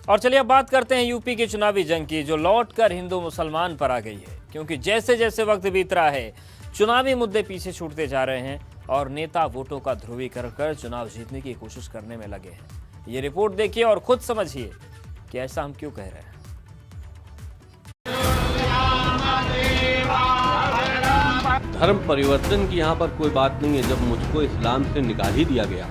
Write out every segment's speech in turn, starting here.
और चलिए अब बात करते हैं यूपी की चुनावी जंग की, जो लौटकर हिंदू मुसलमान पर आ गई है। क्योंकि जैसे जैसे वक्त बीत रहा है, चुनावी मुद्दे पीछे छूटते जा रहे हैं और नेता वोटों का ध्रुवीकरण कर चुनाव जीतने की कोशिश करने में लगे हैं। ये रिपोर्ट देखिए और खुद समझिए कि ऐसा हम क्यों कह रहे हैं। धर्म परिवर्तन की यहाँ पर कोई बात नहीं है। जब मुझको इस्लाम से निकाल ही दिया गया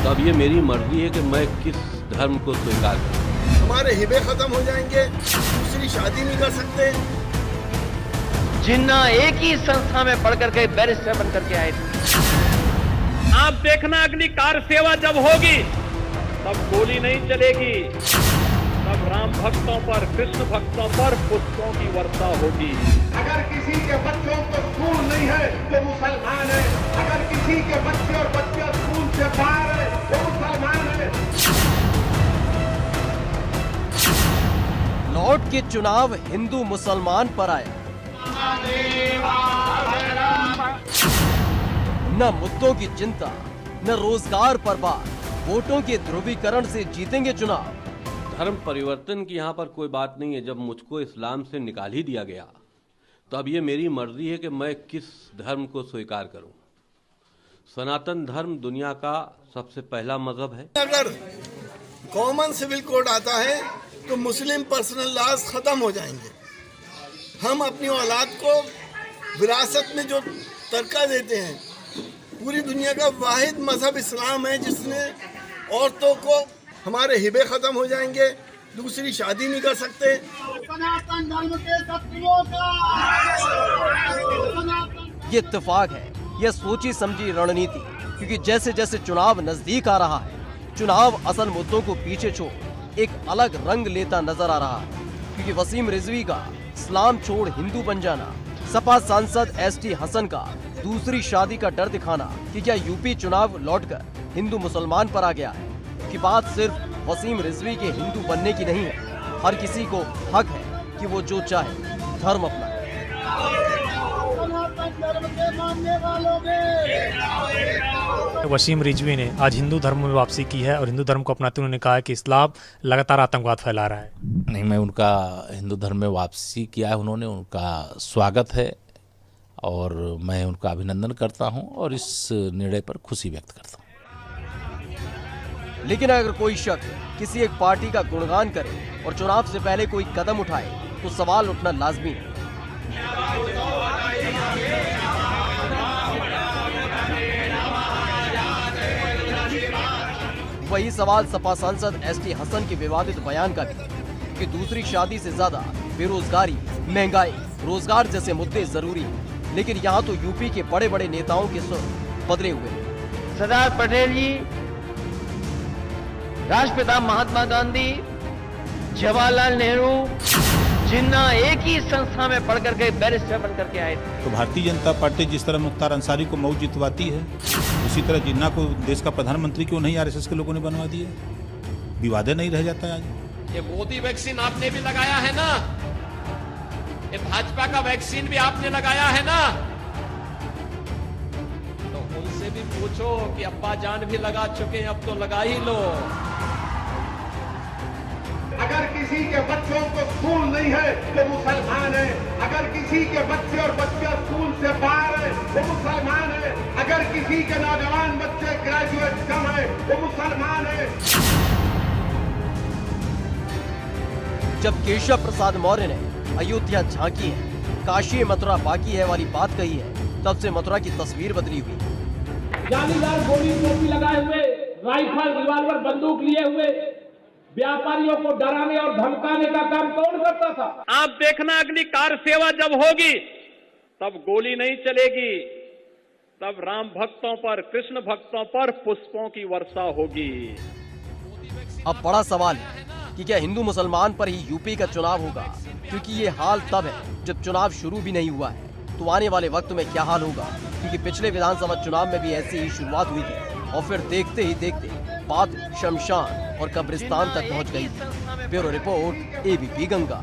तो अब ये मेरी मर्जी है कि मैं किस धर्म को स्वीकार करूं। हमारे हिबे खत्म हो जाएंगे, दूसरी शादी नहीं कर सकते। जिन्ना एक ही संस्था में पढ़ करके बैरिस्टर बन करके आए थे। आप देखना अगली कार सेवा जब होगी तब गोली नहीं चलेगी, तब राम भक्तों पर, कृष्ण भक्तों पर पुष्पों की वर्षा होगी। अगर किसी के बच्चों को स्कूल नहीं है तो मुसलमान है, अगर किसी के बच्चे और बच्चे स्कूल से बाहर है तो मुसलमान है। लौट के चुनाव हिंदू मुसलमान पर आया। न मुद्दों की चिंता, न रोजगार पर बात, वोटों के ध्रुवीकरण से जीतेंगे चुनाव। धर्म परिवर्तन की यहाँ पर कोई बात नहीं है। जब मुझको इस्लाम से निकाल ही दिया गया तो अब ये मेरी मर्जी है कि मैं किस धर्म को स्वीकार करूं। सनातन धर्म दुनिया का सबसे पहला मजहब है। अगर कॉमन सिविल कोड आता है तो मुस्लिम पर्सनल लॉज खत्म हो जाएंगे। हम अपनी औलाद को विरासत में जो तरका देते हैं, पूरी दुनिया का वाहिद मजहब इस्लाम है जिसने औरतों को, हमारे हिबे खत्म हो जाएंगे, दूसरी शादी नहीं कर सकते। सनातन धर्म के शत्रुओं का ये इत्तेफाक है, यह सोची समझी रणनीति। क्योंकि जैसे जैसे चुनाव नजदीक आ रहा है, चुनाव असल मुद्दों को पीछे छोड़ एक अलग रंग लेता नजर आ रहा है। क्योंकि वसीम रिजवी का इस्लाम छोड़ हिंदू बन जाना, सपा सांसद एसटी हसन का दूसरी शादी का डर दिखाना कि क्या यूपी चुनाव लौटकर हिंदू मुसलमान पर आ गया है, की बात सिर्फ वसीम रिजवी के हिंदू बनने की नहीं है। हर किसी को हक है कि वो जो चाहे धर्म अपनाए। वसीम रिजवी ने आज हिंदू धर्म में वापसी की है और हिंदू धर्म को अपनाते उन्होंने कहा कि इस्लाम लगातार आतंकवाद फैला रहा है। नहीं, मैं उनका हिंदू धर्म में वापसी किया है, उन्होंने, उनका स्वागत है और मैं उनका अभिनंदन करता हूं और इस निर्णय पर खुशी व्यक्त करता हूं। लेकिन अगर कोई शख्स किसी एक पार्टी का गुणगान करे और चुनाव से पहले कोई कदम उठाए तो सवाल उठना लाजमी है। वही सवाल सपा सांसद एसटी हसन के विवादित बयान का भी कि दूसरी शादी से ज्यादा बेरोजगारी, महंगाई, रोजगार जैसे मुद्दे जरूरी हैं। लेकिन यहाँ तो यूपी के बड़े बड़े नेताओं के सुर बदले हुए हैं। सरदार पटेल जी, राष्ट्रपिता महात्मा गांधी, जवाहरलाल नेहरू, जिन्ना एक ही संस्था में पढ़ करके बैरिस्टर बन करके आए थे। तो भारतीय जनता पार्टी जिस तरह मुख्तार अंसारी को मऊ जितवाती है, उसी तरह जिन्ना को देश का प्रधानमंत्री क्यों नहीं आरएसएस के लोगों ने बनवा दिया? विवाद नहीं रह जाता है आज। ये मोदी वैक्सीन आपने भी लगाया है ना, ये भाजपा का वैक्सीन भी आपने लगाया है ना, तो उनसे भी पूछो कि अब्बा जान भी लगा चुके हैं, अब तो लगा ही लो। अगर किसी के बच्चों को स्कूल नहीं है तो मुसलमान है, अगर किसी के बच्चे और बच्चे स्कूल से बाहर है तो मुसलमान है, अगर किसी के नौजवान बच्चे ग्रेजुएट कम है तो मुसलमान है। जब केशव प्रसाद मौर्य ने अयोध्या झांकी है, काशी मथुरा बाकी है वाली बात कही है, तब से मथुरा की तस्वीर बदली हुई। जालीदार गोली टोपी लगाए हुए, राइफल, रिवाल्वर, बंदूक लिए हुए व्यापारियों को डराने और धमकाने का काम कौन करता था? आप देखना अगली कार सेवा जब होगी तब गोली नहीं चलेगी, तब राम भक्तों पर, कृष्ण भक्तों पर पुष्पों की वर्षा होगी। अब बड़ा सवाल है कि क्या हिंदू मुसलमान पर ही यूपी का चुनाव होगा? क्योंकि ये हाल तब है जब चुनाव शुरू भी नहीं हुआ है, तो आने वाले वक्त में क्या हाल होगा? क्योंकि पिछले विधानसभा चुनाव में भी ऐसी ही शुरुआत हुई थी और फिर देखते ही देखते बात शमशान और कब्रिस्तान तक पहुंच गई थी। Bureau report, ABP Ganga.